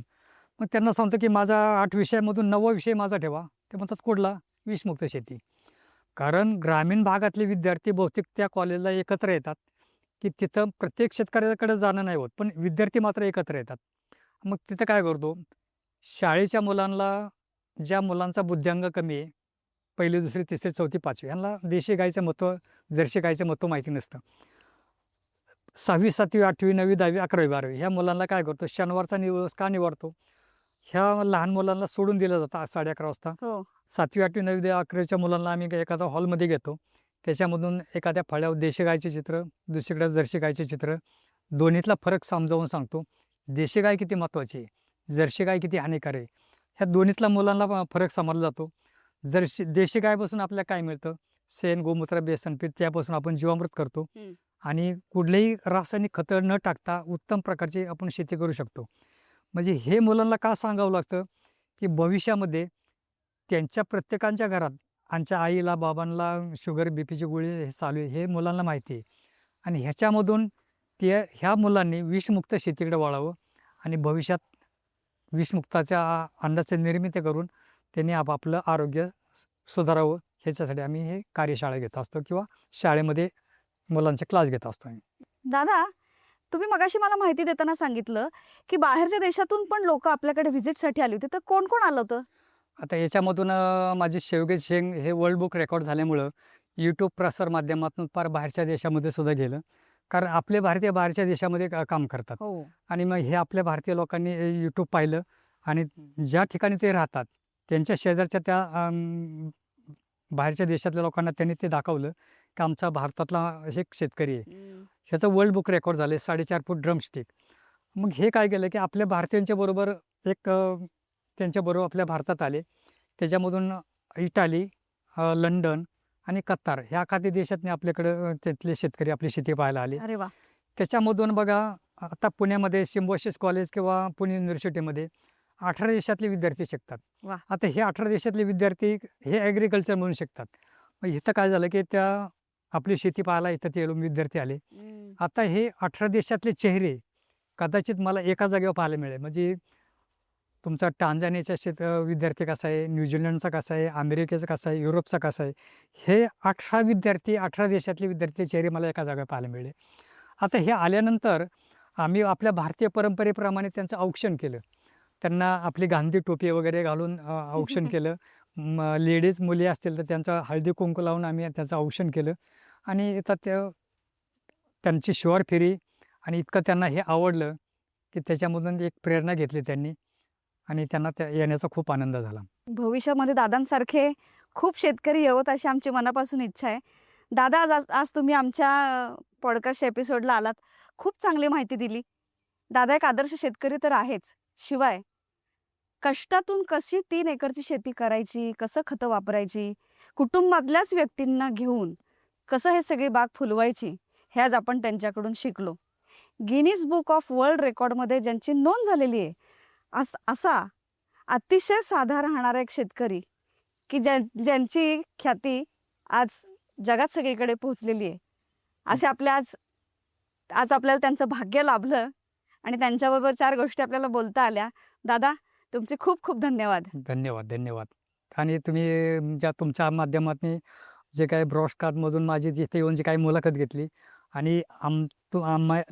मग त्यांना सांगतो, की माझा 8 विषयामधून 9वा विषय माझा ठेवा. ते म्हणतात, "कुठला?" "विषमुक्त शेती." कारण ग्रामीण भागातले विद्यार्थी बहुतेक त्या कॉलेजला एकत्र येतात, की तिथं प्रत्येक शेतकऱ्याकडे जाणं नाही होत, पण विद्यार्थी मात्र एकत्र येतात. मग तिथं काय करतो, शाळेच्या मुलांना, ज्या मुलांचा बुद्ध्यांक कमी आहे, 1ली, 2री, 3री, 4थी, 5वी ह्यांना देशी गाईचं महत्त्व, जर्सी गाईचं महत्त्व माहिती नसतं. 6वी, 7वी, 8वी, 9वी, 10वी, 11वी, 12वी ह्या मुलांना काय करतो, शनिवारचा दिवस का निवडतो? ह्या लहान मुलांना सोडून दिलं जातं आज 11:30 वाजता. हो 7वी, 8वी, 9वी, 11वीच्या मुलांना आम्ही एखादा हॉलमध्ये घेतो. त्याच्यामधून एखाद्या फळ्यावर देशी गायचे चित्र, दुसरीकडे जर्सी गायचे चित्र, दोन्हीतला फरक समजावून सांगतो. देशी गाय किती महत्त्वाची आहे, जर्सी गाय किती हानिकारक आहे, ह्या दोन्हीतला मुलांना फरक समजला जातो. देशी गायपासून आपल्याला काय मिळतं? शेण, गोमूत्र, बेसन पीठ, त्यापासून आपण जीवामृत करतो. हं. आणि कुठलेही रासायनिक खतं न टाकता उत्तम प्रकारची आपण शेती करू शकतो. म्हणजे हे मुलांना का सांगावं लागतं, की भविष्यामध्ये त्यांच्या प्रत्येकाच्या घरात आमच्या आईला, बाबांना शुगर, बीपीची गोळी हे चालू आहे, हे मुलांना माहिती आहे. आणि ह्याच्यामधून ह्या मुलांनी विषमुक्त शेतीकडे वळावं आणि भविष्यात विषमुक्ताच्या अन्नाची निर्मिती करून त्यांनी आपापलं आरोग्य सुधारावं. ह्याच्यासाठी आम्ही हे कार्यशाळा घेत असतो किंवा शाळेमध्ये मुलांचे क्लास घेत असतो आम्ही. दादा, तुम्ही मगाशी मला माहिती देताना सांगितलं की बाहेरच्या देशातून पण लोक आपल्याकडे व्हिजिटसाठी आली होती, तर कोण कोण आलं होतं? आता याच्यामधून माझे शेवगे शेंग हे वर्ल्ड बुक रेकॉर्ड झाल्यामुळं यूट्यूब प्रसार माध्यमातून फार बाहेरच्या देशामध्ये सुद्धा गेलं. कारण आपले भारतीय बाहेरच्या देशामध्ये काम करतात. हो आणि मग हे आपल्या भारतीय लोकांनी यूट्यूब पाहिलं आणि ज्या ठिकाणी ते राहतात त्यांच्या शेजारच्या त्या बाहेरच्या देशातल्या लोकांना त्यांनी ते दाखवलं की आमचा भारतातला एक शेतकरी आहे. ह्याचं वर्ल्ड बुक रेकॉर्ड झाले 4.5 फूट ड्रमस्टिक. मग हे काय केलं की आपल्या भारतीयांच्या बरोबर त्यांच्याबरोबर आपल्या भारतात आले. त्याच्यामधून इटाली, लंडन आणि कतार ह्या खाती देशातनी आपल्याकडं तिथले शेतकरी आपली शेती पाहायला आले. अरे वा त्याच्यामधून बघा आता पुण्यामध्ये सिम्बॉयसिस कॉलेज किंवा पुणे युनिव्हर्सिटीमध्ये 18 देशातले विद्यार्थी शिकतात. वा. आता हे 18 देशातले विद्यार्थी हे ॲग्रिकल्चर म्हणून शिकतात. मग इथं काय झालं की आपली शेती पाहायला इथं ते विद्यार्थी आले. आता हे 18 देशातले चेहरे कदाचित मला एका जागेवर पाहायला मिळेल. म्हणजे तुमचा टांझानियाचा विद्यार्थी कसा आहे, न्यूझीलंडचा कसा आहे, अमेरिकेचा कसा आहे, युरोपचा कसा आहे, हे 18 देशातले विद्यार्थी चेहरे मला एका जागेवर पाहायला मिळाले. आता हे आल्यानंतर आम्ही आपल्या भारतीय परंपरेप्रमाणे त्यांचं औक्षण केलं. त्यांना आपली गांधी टोपी वगैरे घालून औक्षण केलं. लेडीज मुली असतील तर त्यांचा हळदी कुंकू लावून आम्ही त्याचं औक्षण केलं. आणि आता त्यांची शुअर फेरी आणि इतकं त्यांना हे आवडलं की त्याच्यामधून एक प्रेरणा घेतली त्यांनी आणि त्यांना त्या येण्याचा खूप आनंद झाला. भविष्यामध्ये दादांसारखे खूप शेतकरी येवोत अशी आमची मनापासून इच्छा आहे. दादा, आज आज तुम्ही आमच्या पॉडकास्ट एपिसोडला आलात, खूप चांगली माहिती दिली. दादा एक आदर्श शेतकरी तर आहेच, शिवाय कष्टातून कशी 3 एकरची शेती करायची, कसं खतं वापरायची, कुटुंबातल्याच व्यक्तींना घेऊन कसं हे सगळी बाग फुलवायची, हे आज आपण त्यांच्याकडून शिकलो. गिनीज बुक ऑफ वर्ल्ड रेकॉर्डमध्ये ज्यांची नोंद झालेली आहे, असा अतिशय साधा राहणारा एक शेतकरी की ज्यांची ख्याती आज जगात सगळीकडे पोहोचलेली आहे, असे आज आपल्याला त्यांचं भाग्य लाभलं आणि त्यांच्याबरोबर 4 गोष्टी आपल्याला बोलता आल्या. दादा, तुमचे खूप खूप धन्यवाद. धन्यवाद, धन्यवाद. आणि तुम्ही ज्या तुमच्या माध्यमातून जे काही ब्रॉडकास्टमधून माझी जिथे येऊन जी काही मुलाखत घेतली आणि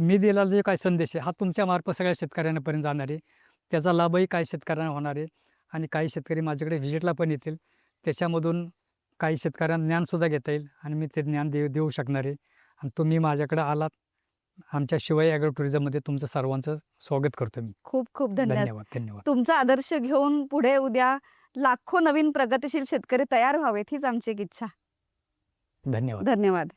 मी दिलेला जो काही संदेश आहे हा तुमच्या मार्फत सगळ्या शेतकऱ्यांपर्यंत जाणार आहे. त्याचा लाभही काही शेतकऱ्यांना होणार आहे आणि काही शेतकरी माझ्याकडे व्हिजिटला पण येतील. त्याच्यामधून काही शेतकऱ्यांना ज्ञानसुद्धा घेता येईल आणि मी ते ज्ञान देऊ शकणार आहे. आणि तुम्ही माझ्याकडे आलात, आमच्या शिवाई ॲग्रो टुरिझममध्ये तुमचं सर्वांचं स्वागत करतो मी. खूप खूप धन्यवाद. धन्यवाद, धन्यवाद. तुमचा आदर्श घेऊन पुढे उद्या लाखो नवीन प्रगतिशील शेतकरी तयार व्हावेत, हीच आमची एक इच्छा. धन्यवाद. धन्यवाद.